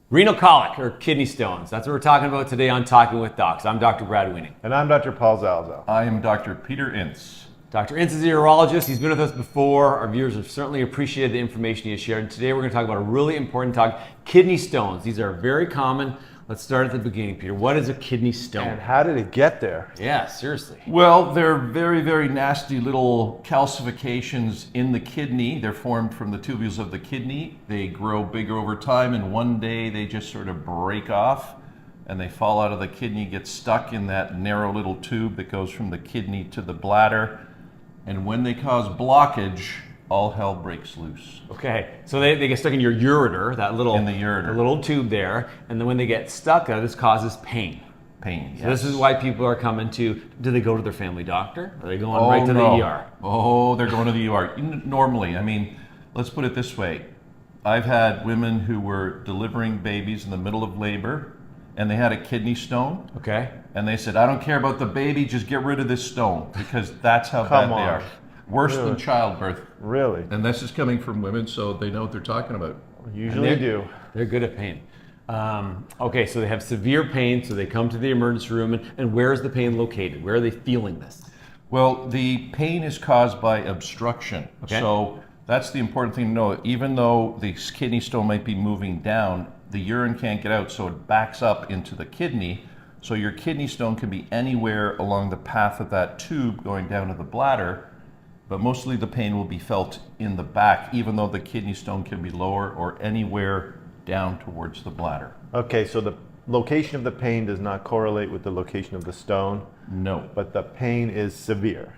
Renal colic or kidney stones. That's what we're talking about today on Talking with Docs. I'm Dr. Brad Weening. And I'm Dr. Paul Zalzo. I am Dr. Peter Ince. Dr. Ince is a urologist. He's been with us before. Our viewers have certainly appreciated the information he has shared. And today we're going to talk about a really important topic, kidney stones. These are very common. Let's start at the beginning, Peter. What is a kidney stone? And how did it get there? Yeah, seriously. Well, they're very, very nasty little calcifications in the kidney. They're formed from the tubules of the kidney. They grow bigger over time, and one day they just sort of break off and they fall out of the kidney, get stuck in that narrow little tube that goes from the kidney to the bladder. And when they cause blockage, all hell breaks loose. Okay, so they get stuck in your ureter, that little, In the ureter. the little tube there, and then when they get stuck, this causes pain. Pain. So this is why people are coming to, do they go to their family doctor? Are they going Oh, right to no. the ER? Oh, they're going to the ER. Normally, I mean, let's put it this way. I've had women who were delivering babies in the middle of labor, and they had a kidney stone, Okay. and they said, I don't care about the baby, just get rid of this stone, because that's how Come bad they on. are. Worse Really? than childbirth. Really? And this is coming from women, so they know what they're talking about. Usually they're- do. They're good at pain. Okay, so they have severe pain, so they come to the emergency room, and where is the pain located? Where are they feeling this? Well, the pain is caused by obstruction. Okay. So that's the important thing to know. Even though the kidney stone might be moving down, the urine can't get out, so it backs up into the kidney. So your kidney stone can be anywhere along the path of that tube going down to the bladder, but mostly the pain will be felt in the back, even though the kidney stone can be lower or anywhere down towards the bladder. Okay, so the location of the pain does not correlate with the location of the stone, No. but the pain is severe.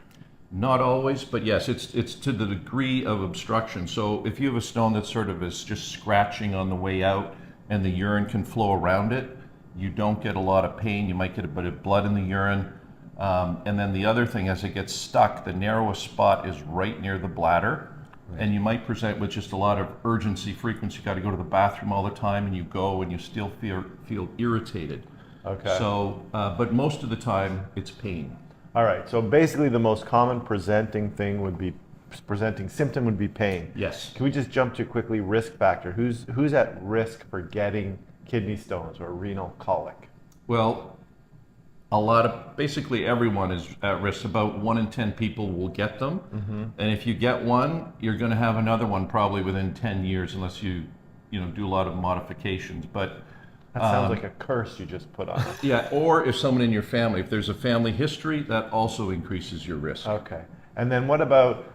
Not always, but yes, it's to the degree of obstruction. So if you have a stone that sort of is just scratching on the way out and the urine can flow around it, you don't get a lot of pain. You might get a bit of blood in the urine. And then the other thing, as it gets stuck, the narrowest spot is right near the bladder. Right. And you might present with just a lot of urgency, frequency. You got to go to the bathroom all the time, and you go and you still feel irritated. Okay. So, but most of the time, it's pain. All right, so basically the most common presenting symptom would be pain. Yes. Can we just jump to quickly risk factor? Who's at risk for getting kidney stones or renal colic? Well, basically everyone is at risk. About 1 in 10 people will get them. Mm-hmm. And if you get one, you're going to have another one probably within 10 years unless you do a lot of modifications. But That sounds like a curse you just put on us. yeah, or if someone in your family, if there's a family history, that also increases your risk. Okay. And then what about,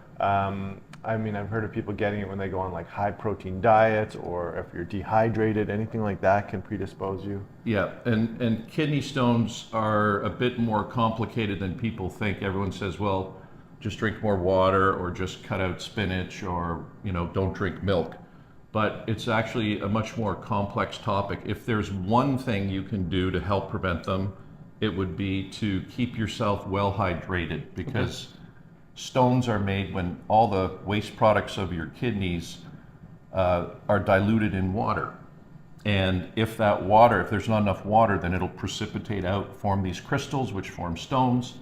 I've heard of people getting it when they go on like high protein diets, or if you're dehydrated, anything like that can predispose you? Yeah, and kidney stones are a bit more complicated than people think. Everyone says, well, just drink more water, or just cut out spinach, or don't drink milk. But it's actually a much more complex topic. If there's one thing you can do to help prevent them, it would be to keep yourself well hydrated, because stones are made when all the waste products of your kidneys are diluted in water. And if there's not enough water, then it'll precipitate out, form these crystals, which form stones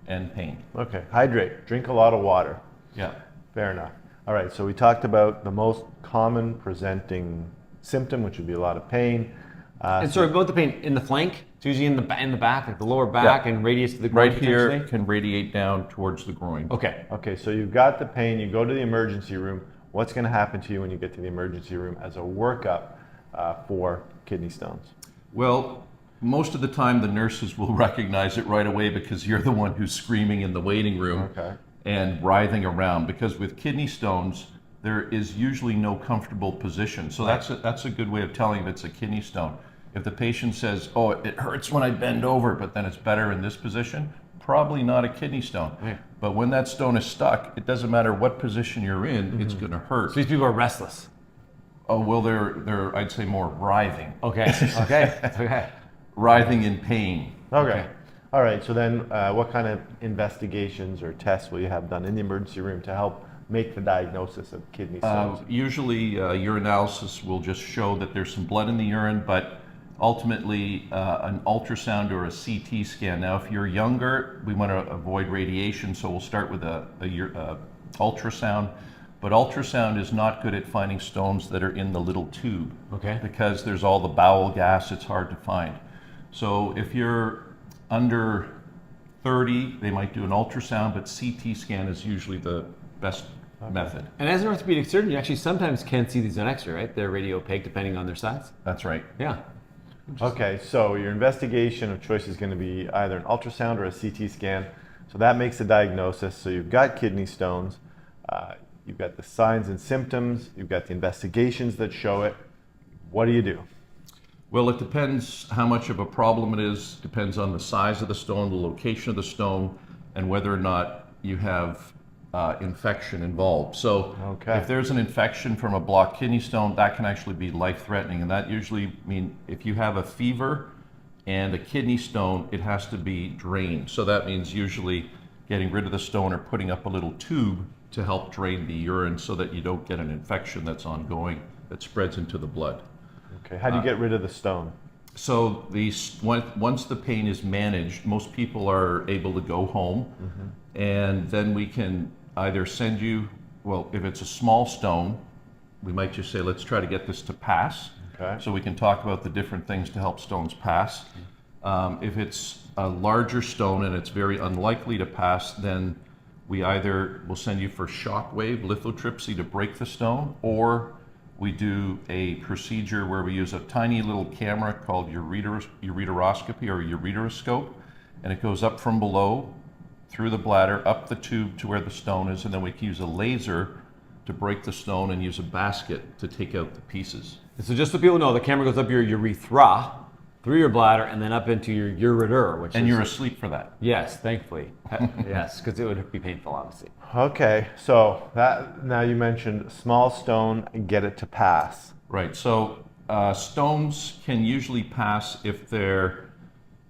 and pain. Okay, hydrate, drink a lot of water. Yeah. Fair enough. All right, so we talked about the most common presenting symptom, which would be a lot of pain. And sorry, about the pain in the flank, it's usually in the back, like the lower back, and radius to the groin. Right here potentially? can radiate down towards the groin. Okay. Okay, so you've got the pain, you go to the emergency room. What's going to happen to you when you get to the emergency room as a workup for kidney stones? Well, most of the time the nurses will recognize it right away, because you're the one who's screaming in the waiting room. Okay. And writhing around, because with kidney stones, there is usually no comfortable position. So that's a good way of telling if it's a kidney stone. If the patient says, oh, it hurts when I bend over, but then it's better in this position, probably not a kidney stone. Yeah. But when that stone is stuck, it doesn't matter what position you're in, it's going to hurt. So these people are restless. Oh, well, they're I'd say more writhing. Okay. Okay. Writhing in pain. Okay. All right, so then what kind of investigations or tests will you have done in the emergency room to help make the diagnosis of kidney stones? Usually urinalysis will just show that there's some blood in the urine, but ultimately an ultrasound or a CT scan. Now, if you're younger, we want to avoid radiation, so we'll start with a ultrasound. But ultrasound is not good at finding stones that are in the little tube. Okay. Because there's all the bowel gas, it's hard to find. So if you're under 30, they might do an ultrasound, but CT scan is usually the best method. And as an orthopedic surgeon, you actually sometimes can see these on X-ray, right? They're radio opaque depending on their size. That's right. Yeah. Okay, so your investigation of choice is going to be either an ultrasound or a CT scan. So that makes a diagnosis. So you've got kidney stones, you've got the signs and symptoms, you've got the investigations that show it. What do you do? Well, it depends how much of a problem it is, depends on the size of the stone, the location of the stone, and whether or not you have infection involved. So Okay. if there's an infection from a blocked kidney stone, that can actually be life-threatening. And that usually means if you have a fever and a kidney stone, it has to be drained. So that means usually getting rid of the stone or putting up a little tube to help drain the urine so that you don't get an infection that's ongoing that spreads into the blood. Okay, how do you get rid of the stone? So once the pain is managed, most people are able to go home, and then we can either send you, well, if it's a small stone, we might just say, let's try to get this to pass. Okay. So we can talk about the different things to help stones pass. If it's a larger stone and it's very unlikely to pass, then we either will send you for shockwave lithotripsy to break the stone, or we do a procedure where we use a tiny little camera called ureteroscopy or ureteroscope, and it goes up from below through the bladder, up the tube to where the stone is, and then we can use a laser to break the stone and use a basket to take out the pieces. And so just so people know, the camera goes up your urethra, through your bladder, and then up into your ureter, which And is... you're asleep for that. Yes, thankfully. Yes, because it would be painful, obviously. Okay, so that now you mentioned small stone, get it to pass. Right. So stones can usually pass if they're,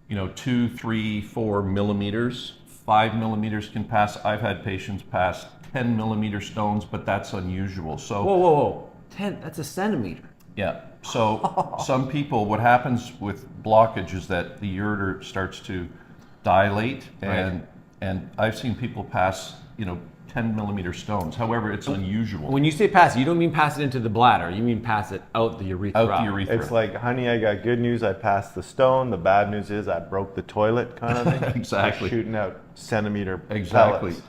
2, 3, 4 millimeters. 5 millimeters can pass. I've had patients pass 10 millimeter stones, but that's unusual. So Whoa, whoa, whoa. 10, that's a centimeter. yeah. So some people, what happens with blockage is that the ureter starts to dilate, and I've seen people pass, 10 millimeter stones. However, it's unusual. When you say pass it, you don't mean pass it into the bladder. You mean pass it out the urethra. Out the urethra. It's like, honey, I got good news, I passed the stone. The bad news is I broke the toilet kind of thing. Exactly. You're shooting out centimeter Exactly. pellets.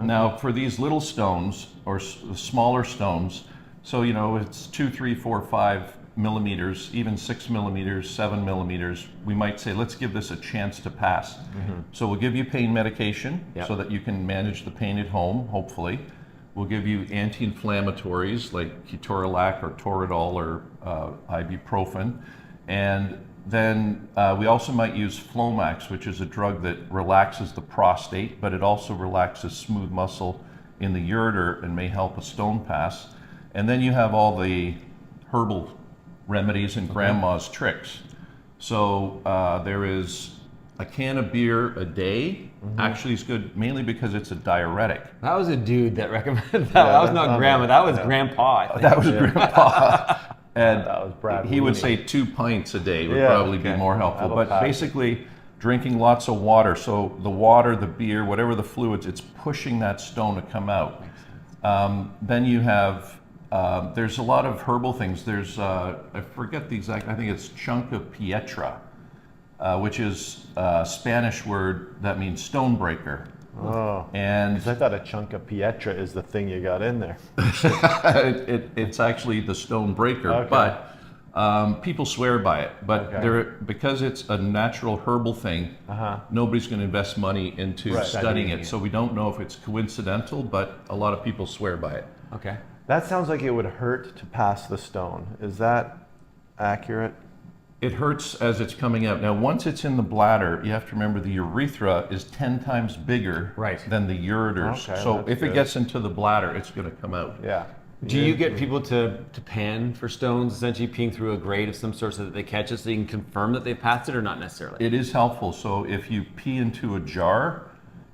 Now, for these little stones or smaller stones, so it's 2, 3, 4, 5 millimeters, even 6 millimeters, 7 millimeters, we might say, let's give this a chance to pass. So we'll give you pain medication so that you can manage the pain at home, hopefully. We'll give you anti-inflammatories like ketorolac or Toradol or ibuprofen. And then we also might use Flomax, which is a drug that relaxes the prostate, but it also relaxes smooth muscle in the ureter and may help a stone pass. And then you have all the herbal remedies and grandma's tricks. So there is a can of beer a day. Actually, is good mainly because it's a diuretic. That was a dude that recommended that. Yeah, that was that's not not grandma. me. That was Yeah. grandpa, I think. That was grandpa. And That was Brad he would Looney. say 2 pints a day would Yeah, probably be okay. more helpful. That'll But pass. basically, drinking lots of water. So the water, the beer, whatever the fluids, it's pushing that stone to come out. Then you have, there's a lot of herbal things. There's, I forget the exact, I think it's Chunca Pietra, which is a Spanish word that means stone breaker. Oh. And I thought a chunk of Pietra is the thing you got in there. it's actually the stone breaker, Okay. but people swear by it. But Okay. because it's a natural herbal thing, nobody's going to invest money into Right. studying Studying it. it. So we don't know if it's coincidental, but a lot of people swear by it. Okay. That sounds like it would hurt to pass the stone. Is that accurate? It hurts as it's coming out. Now, once it's in the bladder, you have to remember the urethra is 10 times bigger Right. than the ureters. Okay, so that's if it good. gets into the bladder, it's going to come out. Yeah. Do you get people to pan for stones, essentially peeing through a grate of some sort so that they catch it so you can confirm that they passed it, or not necessarily? It is helpful. So if you pee into a jar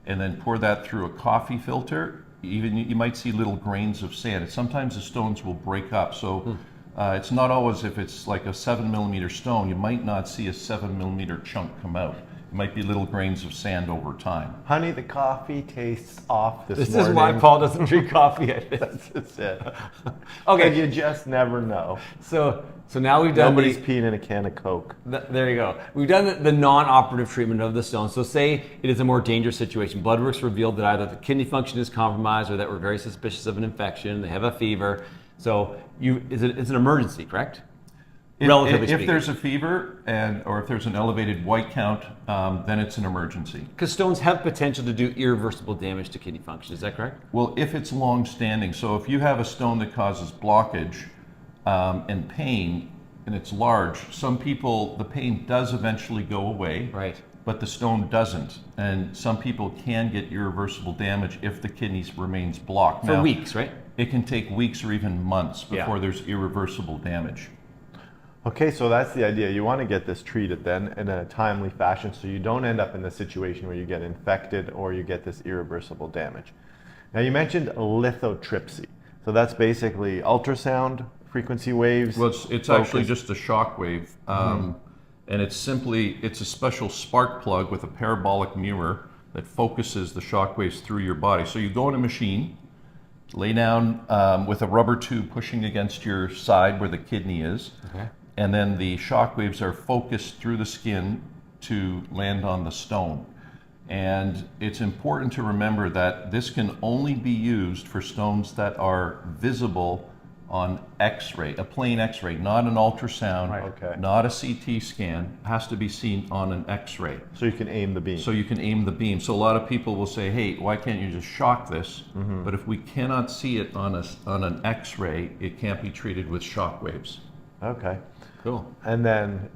and then pour that through a coffee filter, even you might see little grains of sand. Sometimes the stones will break up. So it's not always if it's like a 7 millimeter stone, you might not see a 7 millimeter chunk come out. might be little grains of sand over time. Honey, the coffee tastes off this This morning. is why Paul doesn't drink coffee, I think. That's it. Okay. And you just never know. So now we've done Nobody's peeing in a can of Coke. there you go. We've done the non-operative treatment of the stone. So say it is a more dangerous situation. Blood work's revealed that either the kidney function is compromised or that we're very suspicious of an infection. They have a fever. So it's an emergency, correct? Relatively If speaking. there's a fever or if there's an elevated white count, then it's an emergency. Because stones have potential to do irreversible damage to kidney function. Is that correct? Well, if it's long-standing, so if you have a stone that causes blockage and pain, and it's large, some people, the pain does eventually go away, Right. but the stone doesn't. And some people can get irreversible damage if the kidneys remains blocked. For Now, weeks, right? it can take weeks or even months Yeah. before there's irreversible damage. Okay, so that's the idea. You want to get this treated then in a timely fashion so you don't end up in the situation where you get infected or you get this irreversible damage. Now you mentioned lithotripsy. So that's basically ultrasound frequency waves. Well, it's actually focused- just a shock wave. And it's a special spark plug with a parabolic mirror that focuses the shock waves through your body. So you go in a machine, lay down with a rubber tube pushing against your side where the kidney is. Okay. And then the shock waves are focused through the skin to land on the stone. And it's important to remember that this can only be used for stones that are visible on X-ray, a plain X-ray, not an ultrasound, Right. Okay. not a CT scan. It has to be seen on an X-ray. So you can aim the beam. So you can aim the beam. So a lot of people will say, hey, why can't you just shock this? But if we cannot see it on an X-ray, it can't be treated with shock waves. Okay. Cool. And then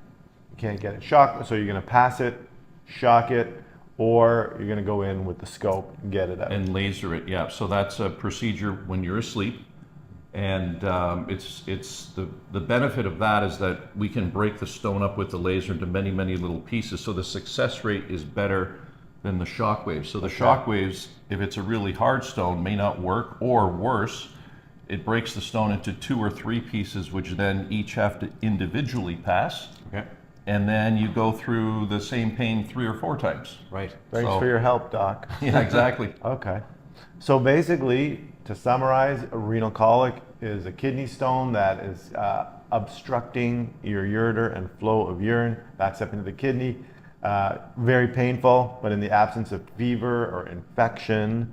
you can't get it shocked, so you're going to pass it, shock it, or you're going to go in with the scope and get it out. And laser it, yeah. So that's a procedure when you're asleep. And it's the benefit of that is that we can break the stone up with the laser into many, many little pieces. So the success rate is better than the shock waves. So the shock waves, if it's a really hard stone, may not work, or worse, it breaks the stone into 2 or 3 pieces, which then each have to individually pass. Okay. And then you go through the same pain 3 or 4 times. Right. Thanks so- for your help, Doc. Yeah, exactly. Okay. So basically, to summarize, a renal colic is a kidney stone that is obstructing your ureter and flow of urine backs up into the kidney. Very painful, but in the absence of fever or infection,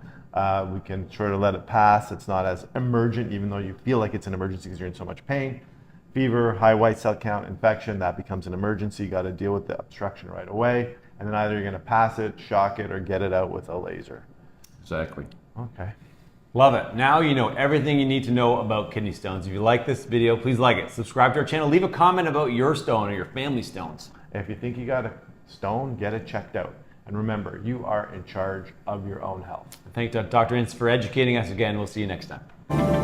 we can sort of let it pass. It's not as emergent, even though you feel like it's an emergency because you're in so much pain. Fever, high white cell count, infection, that becomes an emergency. You got to deal with the obstruction right away. And then either you're going to pass it, shock it, or get it out with a laser. Exactly. Okay. Love it. Now you know everything you need to know about kidney stones. If you like this video, please like it. Subscribe to our channel. Leave a comment about your stone or your family stones. If you think you got a stone, get it checked out. And remember, you are in charge of your own health. Thank Dr. Ince for educating us again. We'll see you next time.